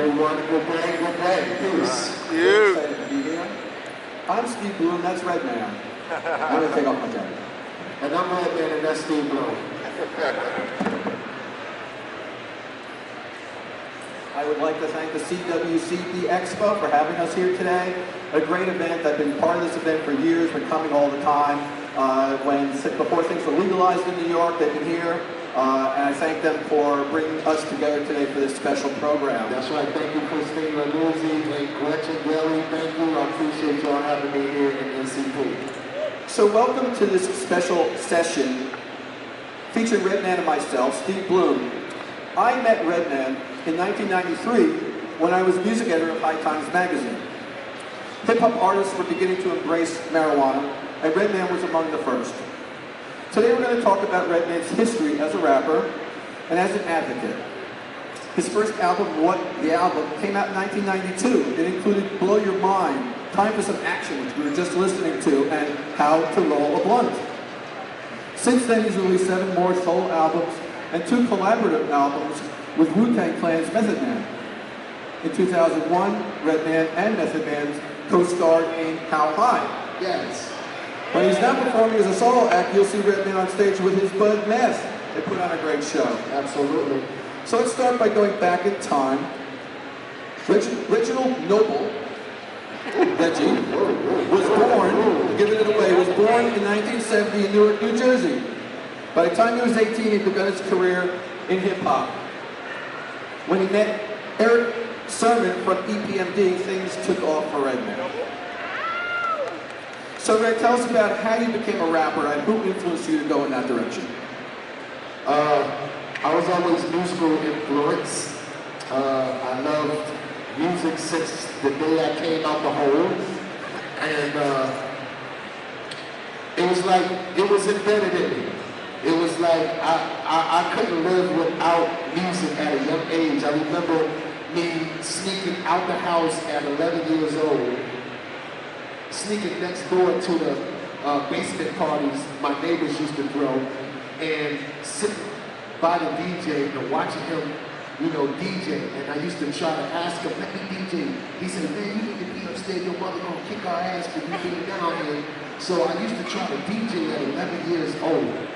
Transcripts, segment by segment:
everyone. Good day. Peace. You. Excited to be here. I'm Steve Bloom, that's Redman. I'm gonna take off my jacket. And I'm Redman, and that's Steve Bloom. I would like to thank the CWCP Expo for having us here today. A great event. I've been part of this event for years, been coming all the time. Before things were legalized in New York, they've been here. And I thank them for bringing us together today for this special program. That's right. Thank you, Christine Lanuzzi and Gretchen Gelly. Thank you. I appreciate y'all having me here in NCP. So welcome to this special session featuring Redman and myself, Steve Bloom. I met Redman in 1993 when I was music editor of High Times magazine. Hip-hop artists were beginning to embrace marijuana, and Redman was among the first. Today we're going to talk about Redman's history as a rapper and as an advocate. His first album, The Album, came out in 1992. It included Blow Your Mind, Time for Some Action, which we were just listening to, and How to Roll a Blunt. Since then, he's released 7 more solo albums and 2 collaborative albums with Wu-Tang Clan's Method Man. In 2001, Redman and Method Man co-starred in How High. Yes. When he's now performing as a solo act, you'll see Redman on stage with his Bud Mask. They put on a great show. Absolutely. So let's start by going back in time. Reginald Noble, Reggie, was born, giving it away, was born in 1970 in Newark, New Jersey. By the time he was 18, he'd begun his career in hip-hop. When he met Eric Sermon from EPMD, things took off for Redman. So Red, tell us about how you became a rapper and who influenced you to go in that direction. I was always musical influence. I loved music since the day I came out the hole. And it was like, it was embedded in me. It was like, I couldn't live without music at a young age. I remember me sneaking out the house at 11 years old, sneaking next door to the basement parties my neighbors used to throw, and sitting by the DJ and watching him, DJ. And I used to try to ask him, let me DJ. He said, man, you need to be upstairs. Your mother gonna kick our ass for you being down here. So I used to try to DJ at 11 years old.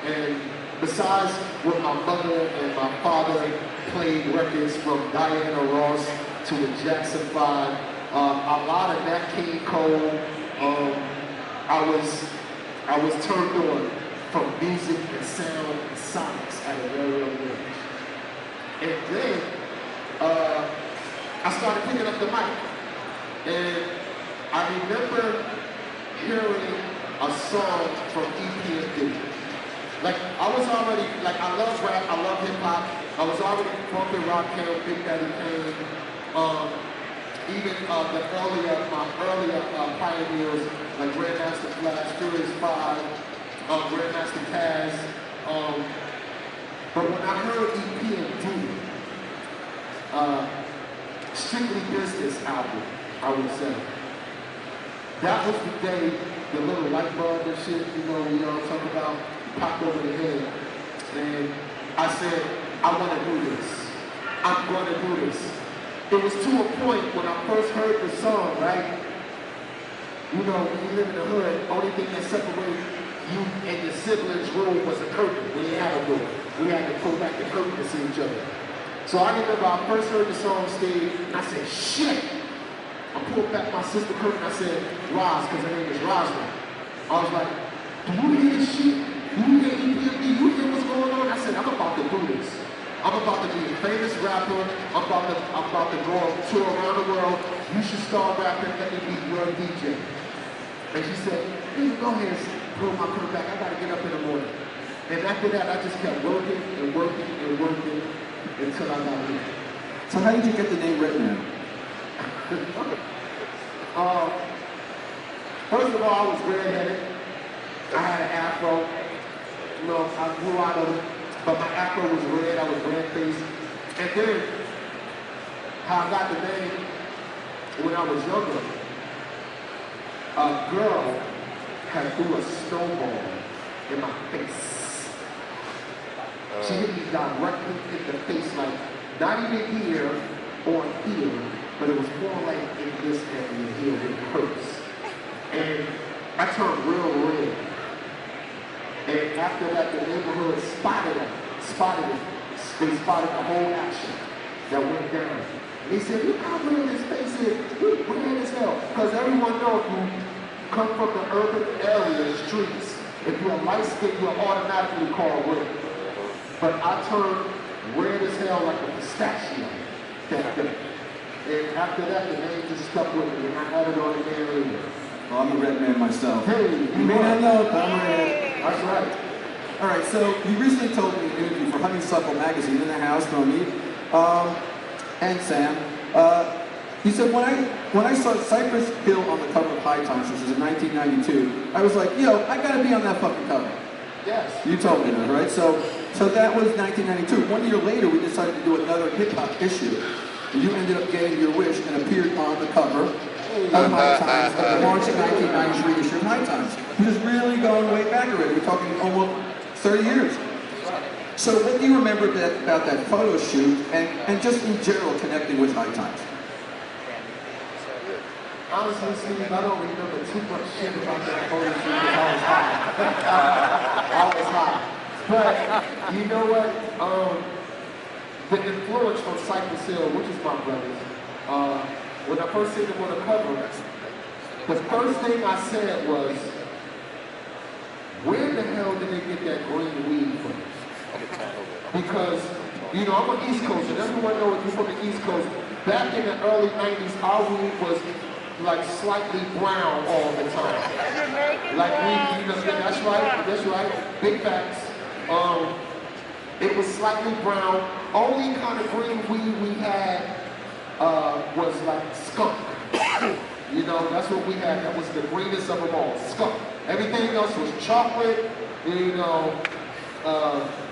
And besides what my mother and my father played records from Diana Ross to the Jackson 5, a lot of Nat King Cole. I was turned on from music and sound and sonics at a very early age. And then I started picking up the mic. And I remember hearing a song from EPMD. Like, I was already, I love rap, I love hip hop. I was already bumping Rock Hill, Big Daddy Kane. Even my earlier pioneers, like Grandmaster Flash, Furious 5, Grandmaster Kaz. But when I heard EPMD, Strictly Business album, I would say, that was the day the little light bulb and shit, we all talk about, popped over the head. And I said, I want to do this. I'm going to do this. It was to a point when I first heard the song, right? When you live in the hood, only thing that separated you and your siblings' room was a curtain. We didn't have a door. We had to pull back the curtain to see each other. So I remember I first heard the song on stage, and I said, shit! I pulled back my sister's curtain, I said, Roz, because her name is Rosalind. I was like, do you hear this shit? Do you hear EPMD? You hear what's going on? I said, I'm about to do this. I'm about to be a famous rapper. I'm about to go on tour around the world. You should start rapping. Let me be your DJ. And she said, hey, go ahead and pull my curtain back. I got to get up in the morning. And after that, I just kept working and working and working until I got here. So how did you get the name Redman? First of all, I was red-headed. I had an afro. I grew out of it. But my afro was red, I was red-faced. And then, how I got the name, when I was younger, a girl had threw a snowball in my face. She hit me directly in the face, like, not even here, or here, but it was more like in this area here with hurts. And I turned real red. And after that, the neighborhood spotted it. They spotted the whole action that went down. And they said, look how real this space is. We're red as hell. Because everyone knows if you come from the urban area, streets, if you're light skinned, you're automatically called red. But I turned red as hell like a pistachio that day. And after that, the name just stuck with me, and I had it on the area. Well, I'm a red man myself. Hey, you may not know, but I'm a red. That's right. All right, so you recently told me in an interview for Honeysuckle magazine, In the House, Tony, and Sam, he said, when I saw Cypress Hill on the cover of High Times, which was in 1992, I was like, yo, I gotta be on that fucking cover. Yes. You told me that, right? So that was 1992. 1 year later, we decided to do another hip-hop issue. You ended up getting your wish and appeared on the cover of High Times of the March 1993 issue of High Times. Which is really going way back already. We're talking almost 30 years. So what do you remember about that photo shoot and just in general connecting with High Times? Honestly, Steve, I don't remember too much shit about that photo shoot because I was high. I was high. But you know what? The influence from Cypress Hill, which is my brothers, when I first seen them on the cover, the first thing I said was, where the hell did they get that green weed from? Because, you know, I'm on the East Coast, and everyone knows if you're from the East Coast, back in the early 90s, our weed was like slightly brown all the time. Like we, you know, that's right, big facts. It was slightly brown. Only kind of green weed we had was like skunk. You know, that's what we had. That was the greenest of them all, skunk. Everything else was chocolate, you know,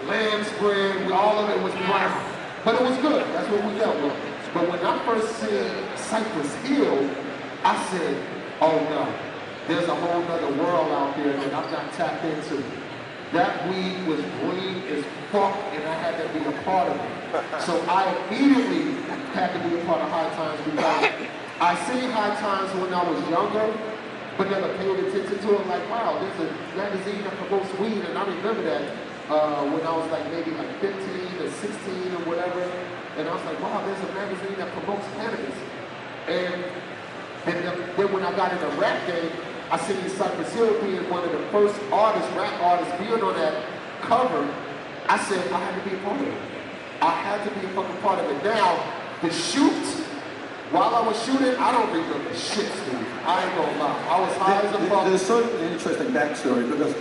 lamb spread, all of it was brown. But it was good, that's what we dealt with. But when I first seen Cypress Hill, I said, oh no, there's a whole other world out there that I'm not tapped into. That weed was green as fuck, and I had to be a part of it. So I immediately had to be a part of High Times because I seen High Times when I was younger, but never paid attention to it. Like, wow, there's a magazine that promotes weed, and I remember that when I was like maybe like 15 or 16 or whatever, and I was like, wow, there's a magazine that promotes cannabis. And then when I got in the rap game, I seen Cypress Hill being one of the first artists, rap artists, being on that cover. I said, I had to be a part of it. I had to be a fucking part of it. Now, the shoot, while I was shooting, I don't remember shit, Steve. I ain't gonna lie. I was high as a fuck. There's sort of an interesting backstory because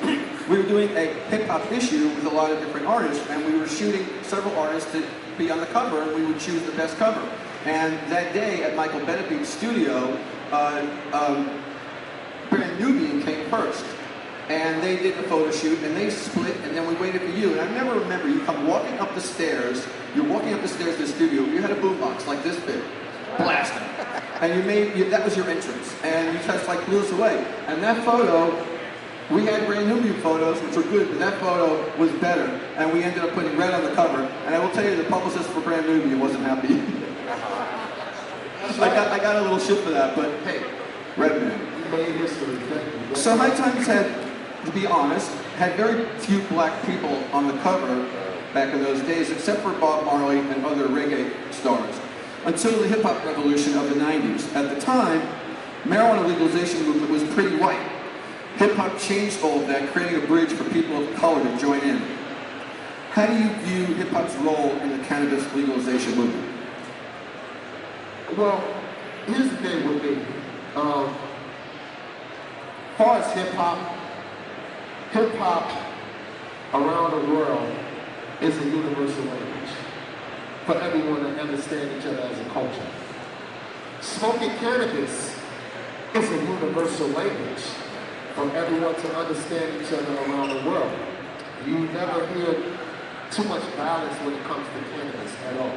we were doing a hip-hop issue with a lot of different artists, and we were shooting several artists to be on the cover, and we would choose the best cover. And that day at Michael Benefi's studio, Brand Nubian came first. And they did the photo shoot, and they split, and then we waited for you. And I never remember, you come walking up the stairs, you're walking up the stairs to the studio, you had a boombox like this big, blasting. And that was your entrance. And you just like blew us away. And that photo, we had Brand Nubian photos, which were good, but that photo was better. And we ended up putting red on the cover. And I will tell you, the publicist for Brand Nubian wasn't happy. I got a little shit for that, but hey, Redman. So High Times had, to be honest, had very few black people on the cover back in those days, except for Bob Marley and other reggae stars, until the hip-hop revolution of the 90s. At the time, marijuana legalization movement was pretty white. Hip-hop changed all of that, creating a bridge for people of color to join in. How do you view hip-hop's role in the cannabis legalization movement? Well, here's the thing with me. As far as hip-hop around the world is a universal language for everyone to understand each other as a culture. Smoking cannabis is a universal language for everyone to understand each other around the world. You never hear too much violence when it comes to cannabis at all.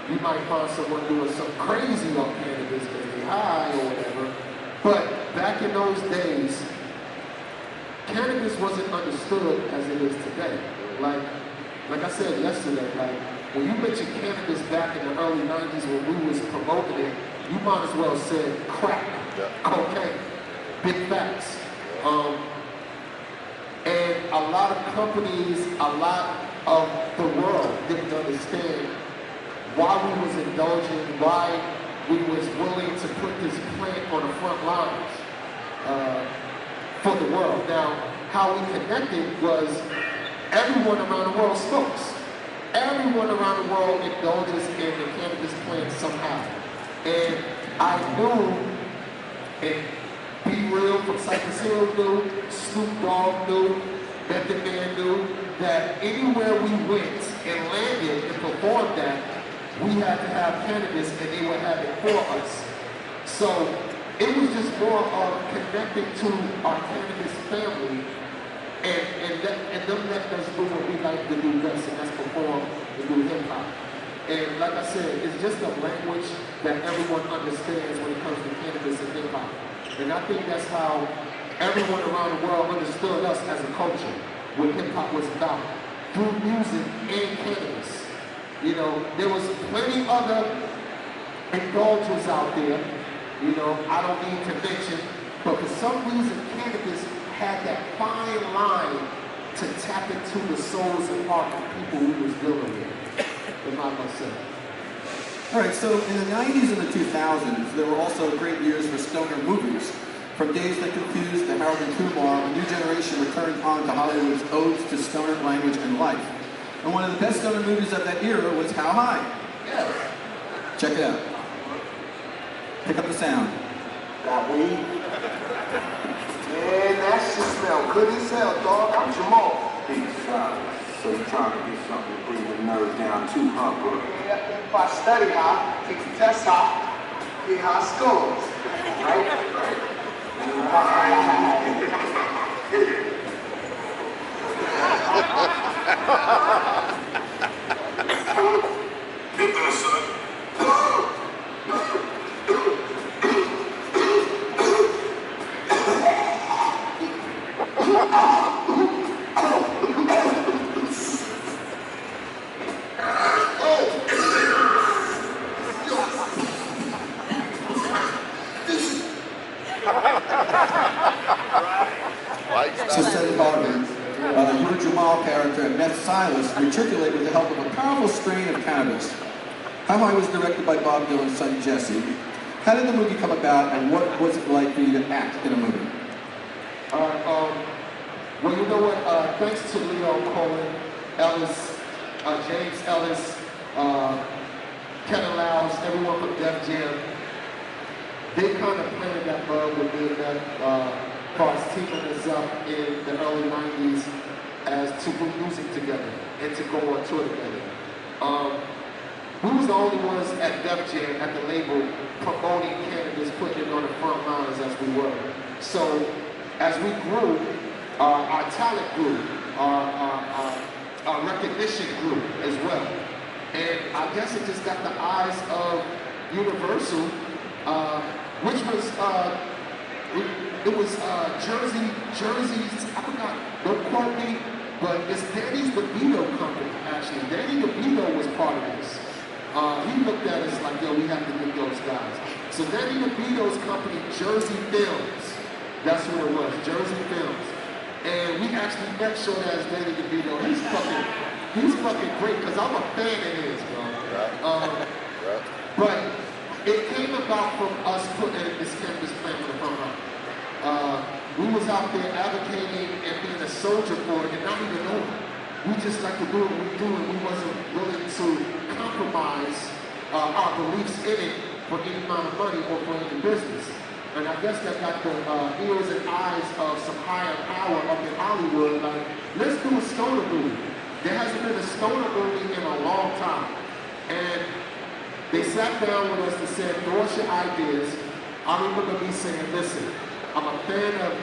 You might find someone doing something crazy on cannabis because they're high or whatever, but back in those days, cannabis wasn't understood as it is today. Like I said yesterday, like when you mentioned cannabis back in the early 90s when we was promoting it, you might as well say crack, cocaine, big facts. And a lot of companies, a lot of the world didn't understand why we was indulging, why we was willing to put this plant on the front lines for the world. Now, how we connected was everyone around the world smokes. Everyone around the world indulges in the cannabis plant somehow. And I knew, and Be Real from Cypress Hill knew, Snoop Dogg knew, Method Man knew, that anywhere we went and landed and performed that, we had to have cannabis and they would have it for us. So it was just more of connecting to our cannabis family and them letting us do what we like to do best, and that's perform and do hip hop. And like I said, it's just a language that everyone understands when it comes to cannabis and hip hop. And I think that's how everyone around the world understood us as a culture, what hip hop was about, through music and cannabis. You know, there was plenty other indulgers out there, you know, I don't need to mention, but for some reason cannabis had that fine line to tap into the souls and heart of people we was dealing with, if I must say. All right, so in the 90s and the 2000s, there were also great years for stoner movies. From Days That Confused to Harold and Kumar, a new generation returned on to Hollywood's odes to stoner language and life. And one of the best stoner movies of that era was How High? Yes. Check it out. Pick up the sound. Got weed? Man, that shit smell good as hell, dog. I'm Jamal. Big solid. So you trying to get something to bring the nerves down too, huh, bro? Yeah, if I study hard, take the test hard, get high scores. Right? Get that, son. So said Harvey, your Jamal character, Meth Silas, matriculate with the help of a powerful strain of cannabis. How High was directed by Bob Dylan's son Jesse. How did the movie come about, and what was it like for you to act in a movie? Well, you know what? Thanks to Leo Cohen, Ellis, James Ellis, Ken Louse, everyone from Def Jam, they kind of planted that bug with me that parts teaming us up in the early 90s as to do music together and to go on tour together. We was the only ones at Def Jam, at the label, promoting cannabis, putting it on the front lines as we were. So as we grew, our talent grew, our recognition grew as well. And I guess it just got the eyes of Universal, which was, it was Jersey's, I forgot, don't quote me, but it's Danny DeVito company, actually. Danny DeVito was part of this. He looked at us like, yo, we have to get those guys. So Danny DeVito's company, Jersey Films, that's what it was, Jersey Films. And we actually met Short as Danny DeVito. He's fucking great, because I'm a fan of his, bro. But it came about from us putting this cannabis plant on the front line. We was out there advocating and being a soldier for it and not even knowing. We just like to do what we do, and we wasn't willing to compromise our beliefs in it for any amount of money or for any business. And I guess that got the ears and eyes of some higher power up in Hollywood, like, let's do a stoner movie. There hasn't been a stoner movie in a long time. And they sat down with us and said, throw us your ideas. I remember me saying, listen, I'm a fan of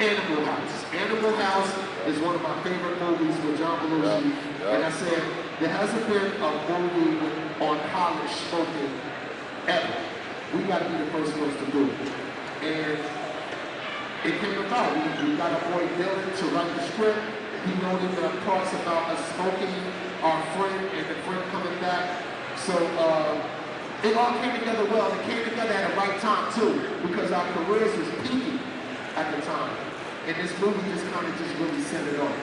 Animal House. Animal House is one of my favorite movies with John Belushi. And I said, there hasn't been a movie on college smoking ever. We got to be the first ones to do it. And it came about. We got our boy Dylan to write the script. He wrote in the parts about us smoking, our friend, and the friend coming back. So it all came together well. It came together at the right time too, because our careers was peaking at the time. And this movie just kind of just really set it off.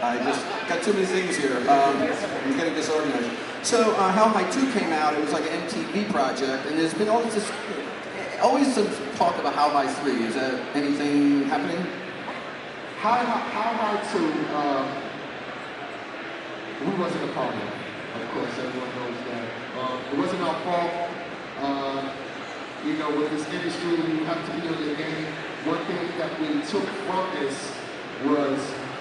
I just got too many things here. I'm getting disorganized. So How High 2 came out. It was like an MTV project, and there's been always some talk about How High 3. Is that anything happening? How High 2, we wasn't a part of it. Of course, everyone knows that. It wasn't our fault. You know, with this industry, you have to be on your game. One thing that we took from this was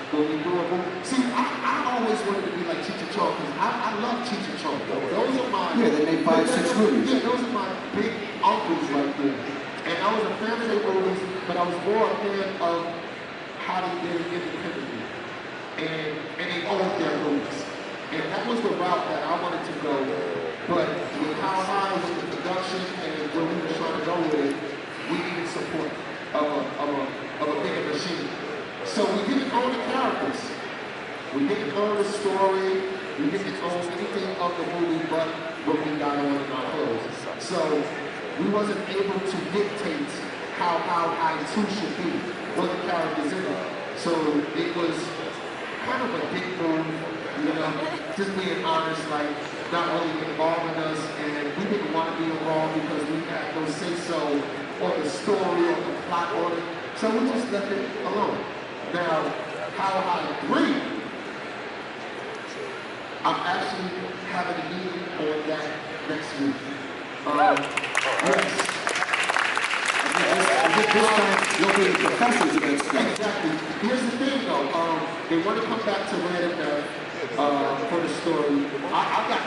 when we grew up. See, I always wanted to be like Cheech and Chong, because I love Cheech and Chong. Those are my... Yeah, they made 5, 6 movies. Yeah, those are my big uncles right there. And I was a fan of their movies, but I was more a fan of how they did it independently. And they owned their movies. And that was the route that I wanted to go. But with How High, with the production, and where we were trying to go with it, we needed support of a bigger machine. So we didn't own the characters. We didn't own the story. We didn't own anything of the movie but what we got on in our clothes. So we wasn't able to dictate how High 2 should be, or the characters in it. So it was kind of a big move, you know, just being honest, like not only involving us, and we didn't want to be involved because we had no say-so on the story or the plot on it. So we just left it alone. Now, How High 3, I'm actually having a meeting on that next week. Yes. This time, you'll be professors of that stuff. Exactly. Here's the thing though, they want to come back to redman for the story. I got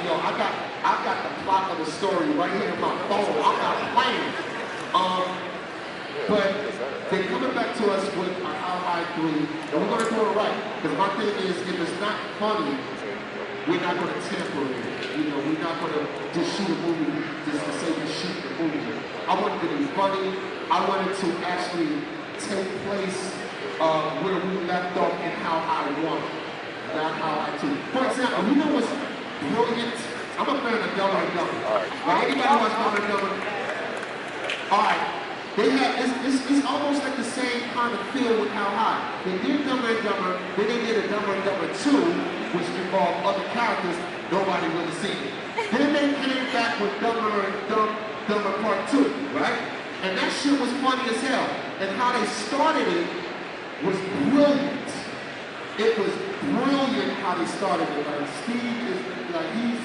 the plot of the story right here in my phone. I'm not playing. But they're coming back to us with How High 3, and we're going to do it right. Because my thing is, if it's not funny, we're not going to tamper with it. You know, we're not going to just shoot a movie just to say we're shooting a movie. I want it to be funny. I want it to actually take place where we left off in How High 1, not How High 2. For example, you know what's brilliant? I'm a fan of Dumb and Dumber. Right? Anybody watch Dumb and Dumber? All right. They had, it's almost like the same kind of feel with How High. They did Dumber and Dumber, then they did a Dumber and Dumber 2, which involved other characters nobody would have seen. Then they came back with Dumber and Dumber Part 2, right? And that shit was funny as hell. And how they started it was brilliant. It was brilliant how they started it. Like Steve is, like, he's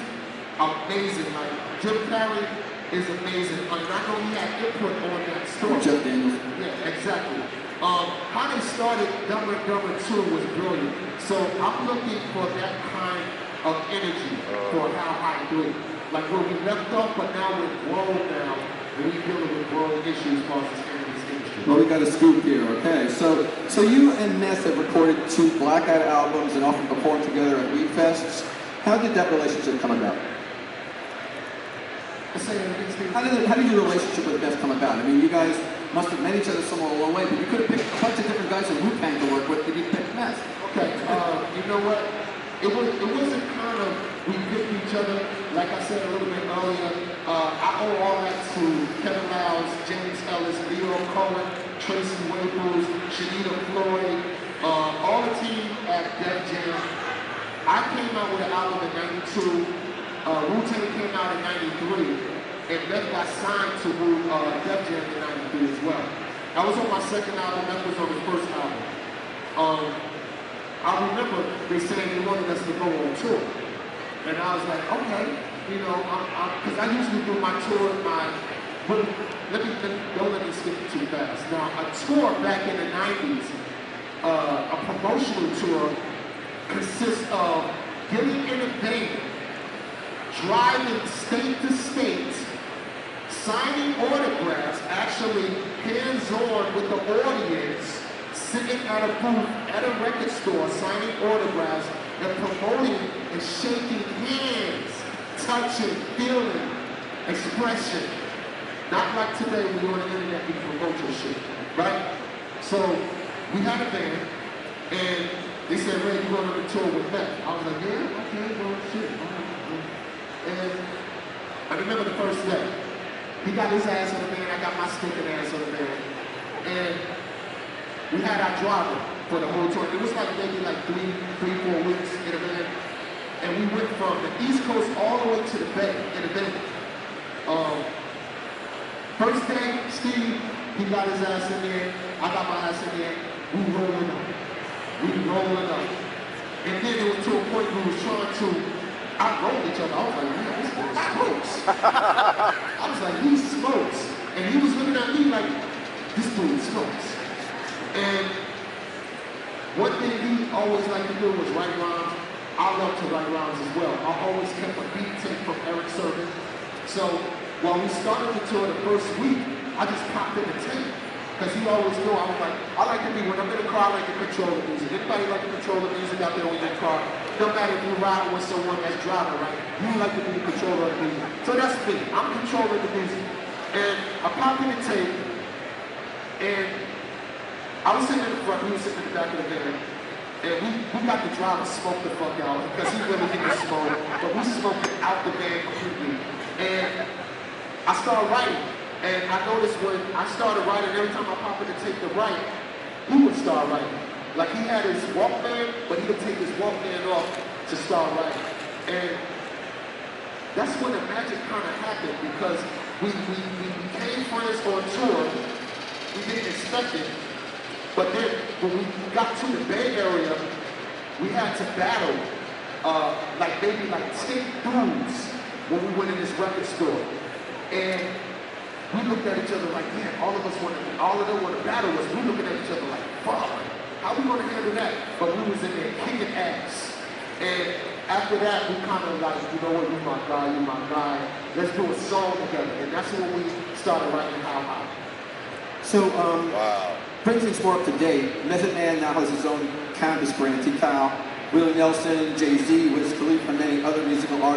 amazing. Like Jim Carrey is amazing. I know he had input on that story. Yeah, exactly. How they started Dumber and Dumber 2 was brilliant. So I'm looking for that kind of energy for How High 3. Like where we left off, but now we're grown now, and we're dealing with growing issues as far as this industry. Well, we got a scoop here, okay. So you and Ness have recorded 2 Blackout albums and often performed together at Weed Fests. How did that relationship come about? How did your relationship with Ness come about? I mean, you guys must have met each other somewhere along the way, but you could have picked a bunch of different guys in Wu-Tang to work with, but you picked Ness. Okay, you know what? It wasn't kind of we picked each other. Like I said a little bit earlier, I owe all that to Kevin Lyles, James Ellis, Leo Cohen, Tracy Waples, Shanita Floyd, all the team at Def Jam. I came out with an album in '92. Wu-Tang came out in '93, and Beth got signed to Def Jam in '93 as well. I was on my second album, Beth was on the first album. I remember they saying they wanted us to go on tour. And I was like, okay, you know, because I usually do my tour, don't let me skip it too fast. Now, a tour back in the 90s, a promotional tour consists of getting in a van, driving state to state, signing autographs, actually hands-on with the audience, sitting at a booth at a record store, signing autographs and promoting and shaking hands, touching, feeling, expression. Not like today when you're on the internet, you promote your shit, right? So we had a band, and They said, Ray, you going on the tour with Meth? I was like, yeah, okay, well, shit. And I remember the first day. He got his ass on the van, I got my stinking ass on the van. And we had our driver for the whole tour. It was like maybe like 4 weeks in a van. And we went from the East Coast all the way to the Bay, in the Bay. First day, Steve, he got his ass in there, I got my ass in there, we rolling up. And then it was to a point where we was trying to outroll each other. I was like, man, this boy smokes. I was like, he smokes. And he was looking at me like, this dude smokes. And one thing he always liked to do was write rhymes. I love to write rhymes as well. I always kept a beat tape from Eric Sermon. So while we started the tour the first week, I just popped in the tape. Because he always knew, I was like, I like to be, when I'm in the car, I like to control the music. Anybody like to control the music out there when you're in the car? No matter if you ride with someone that's driving, right? You like to be in control of the music. So that's me. I'm controlling the music. And I popped in the tape, and I was sitting in the front, he was sitting in the back of the van. And we got the driver smoke the fuck out, because he really didn't smoke, but we smoked it out the van completely. And I started writing. And I noticed when I started writing, every time I pop in to take the write, he would start writing. Like he had his Walkman, but he would take his Walkman off to start writing. And that's when the magic kind of happened, because we became friends on tour. We didn't expect it. But then when we got to the Bay Area, we had to battle like maybe like 10 dudes when we went in this record store. And we looked at each other like, man, all of them want to battle us. We looking at each other like, fuck, how we gonna handle that? But we was in there kicking ass. And after that, we kind of like, you know what, you my guy. Let's do a song together. And that's when we started writing How High. So, Wow. bring things more up to date. Method Man now has his own cannabis brand, T-Kyle, Willie Nelson, Jay-Z, Wiz Khalifa, and many other musical artists.